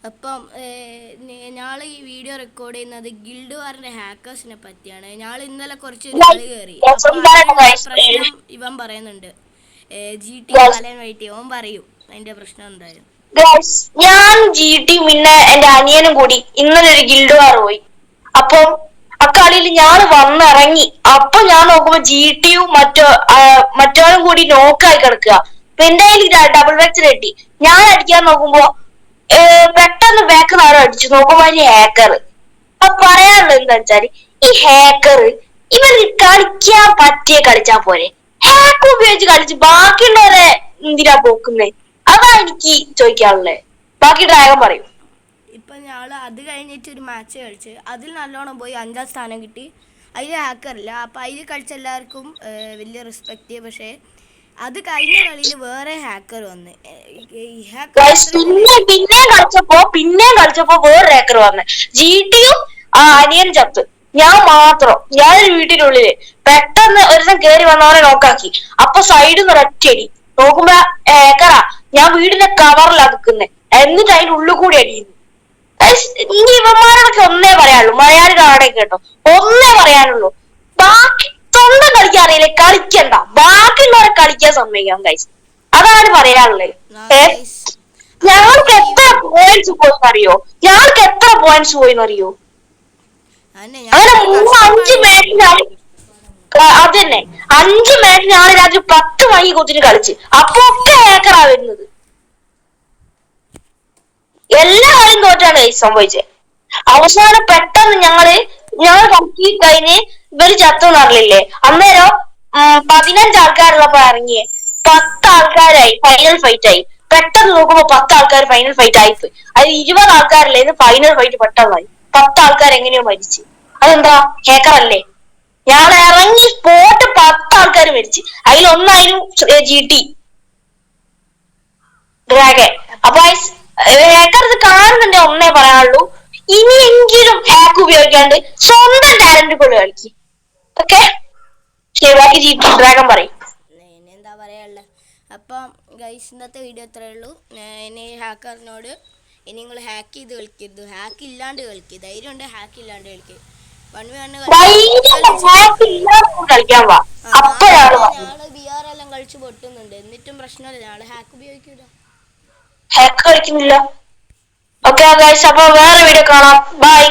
അപ്പം ഞങ്ങൾ ഈ വീഡിയോ റെക്കോർഡ് ചെയ്യുന്നത് ഗിൽഡ് വാറിന്റെ ഹാക്കേഴ്സിനെ പറ്റിയാണ്. ഞങ്ങൾ ഇന്നലെ കുറച്ചൊരു കളി കയറി. അപ്പം അതിനുള്ള പ്രശ്നം ഇവൻ പറയുന്നുണ്ട്. GT ബാലൻ വൈറ്റി ഓൻ പറയും അതിന്റെ പ്രശ്നം എന്തായാലും. ഞാൻ GT പിന്നെ എന്റെ അനിയനും കൂടി ഇന്നലെ ഒരു ഗിൽഡ് വാർ പോയി. അപ്പം അക്കളിയിൽ ഞാൻ വന്നിറങ്ങി. അപ്പൊ ഞാൻ നോക്കുമ്പോ GTയും മറ്റോളും കൂടി നോക്കായി കിടക്കുക. പിന്നെ ഡബിൾ വെച്ച് കിട്ടി. ഞാൻ അടിക്കാൻ നോക്കുമ്പോ പെട്ടെന്ന് ബാക്ക് നേരം അടിച്ചു നോക്കുമ്പോ അതിന് ഹാക്കർ. അപ്പൊ പറയാനുള്ളത് എന്താ വെച്ചാല് ഈ ഹാക്കർ ഇവർ കളിക്കാൻ പറ്റിയ കളിച്ചാ പോരെ, ഹാക്ക് ഉപയോഗിച്ച് കളിച്ച് ബാക്കിയുള്ളവരെ എന്തിനാ പോക്കുന്നേ? അതാ എനിക്ക് ചോദിക്കാനുള്ളത്. ബാക്കി ഡ്രാഗൺ പറയും. ഇപ്പൊ ഞങ്ങള് അത് കഴിഞ്ഞിട്ട് ഒരു മാച്ച് കളിച്ച് അതിൽ നല്ലോണം പോയി 5ാം സ്ഥാനം കിട്ടി. അതിൽ ഹാക്കറില്ല. അപ്പൊ അതിൽ കളിച്ച എല്ലാവർക്കും വലിയ റെസ്പെക്റ്റ്. പക്ഷെ അത് കഴിഞ്ഞ കളിയിൽ വേറെ ഹാക്കർ വന്ന് പിന്നെ കളിച്ചപ്പോ വേറെ ഹാക്കർ വന്ന് GTയും അനിയൻ ചത്ത്. ഞാനൊരു വീട്ടിനുള്ളില് പെട്ടെന്ന് ഒരുത്തം കേറി വന്നവരെ നോക്കാക്കി. അപ്പൊ സൈഡിൽ നിന്ന് ഒരൊറ്റടി നോക്കുമ്പോ ഹാക്കറാ. ഞാൻ വീടിന്റെ കവറിലാ നിൽക്കുന്നത്. എന്നിട്ട് അതിന്റെ ഉള്ളിൽ കൂടി അടിയുന്നു. ഇനി ഇവന്മാരോടൊക്കെ ഒന്നേ പറയാനുള്ളൂ. മലയാളി കാണാൻ കേട്ടോ, ഒന്നേ പറയാനുള്ളൂ. ബാക്കി സ്വന്തം കളിക്കാൻ അറിയില്ലേ, കളിക്കണ്ട. ബാക്കിയുള്ളവരെ കളിക്കാൻ സമ്മതിക്കാം ഗൈസ്. അതാണ് പറയാനുള്ളത്. ഞങ്ങൾക്ക് എത്ര പോയിന്റ്സ് പോയിന്നറിയോ? അങ്ങനെ 5 മാച്ചിനാണ്. അതന്നെ 5 മാച്ചിനാണ് രാത്രി 10 മണി കൊച്ചിന് കളിച്ച്. അപ്പൊ ഒക്കെ ഹാക്കറാ വരുന്നത്. എല്ലാ കളിയും തോറ്റാണ് സംഭവിച്ചത്. അവസാനം പെട്ടെന്ന് ഞങ്ങൾ കളി കഴിഞ്ഞ് ഇവര് ചത്തെന്ന് അറിയില്ലേ. അന്നേരം 15 ആൾക്കാരുള്ളപ്പോ ഇറങ്ങിയേ 10 ആൾക്കാരായി ഫൈനൽ ഫൈറ്റ് ആയി. പെട്ടെന്ന് നോക്കുമ്പോ 10 ആൾക്കാർ ഫൈനൽ ഫൈറ്റ് ആയിപ്പോയി. അതിൽ 20 ആൾക്കാരല്ലേ ഇത് ഫൈനൽ ഫൈറ്റ് പെട്ടെന്നായി. 10 ആൾക്കാർ എങ്ങനെയോ മരിച്ചു. അതെന്താ? ഹാക്കറല്ലേ. ഞങ്ങൾ ഇറങ്ങി സ്പോട്ട് 10 ആൾക്കാർ മരിച്ചു. അതിലൊന്നായിരുന്നു GT ഡ്രാഗൺ. അപ്പൊ ഹാക്കർ ഇത് കാണുന്നുണ്ടെ ഒന്നേ പറയാനുള്ളൂ, ഇനിയെങ്കിലും ഹാക്ക് ഉപയോഗിക്കാണ്ട് സ്വന്തം ടാലന്റ് കൊണ്ട് കളിക്കും. ഓക്കെ, ഡ്രാഗൺ പറയും. എന്താ പറയാനുള്ള. അപ്പം ഗൈസ് ഇന്നത്തെ വീഡിയോ ഇത്രയേ ഉള്ളൂ. ഇനി ഹാക്കറിനോട് ഇനി നിങ്ങൾ ഹാക്ക് ചെയ്ത് കളിക്കരുത്, ഹാക്ക് ഇല്ലാണ്ട് കളിക്കുക. ധൈര്യം ഉണ്ട് ഹാക്ക് ഇല്ലാണ്ട് കളിക്കുക. ഞങ്ങള് VR എല്ലാം കളിച്ച് പൊട്ടുന്നുണ്ട്. എന്നിട്ടും പ്രശ്നമില്ല, ഞങ്ങള് ഹാക്ക് ഉപയോഗിക്കൂല, ഹാക്ക് കളിക്കുന്നില്ല. ഓക്കെ ഗൈസ്, അപ്പൊ വേറെ വീഡിയോ കാണാം. ബൈ.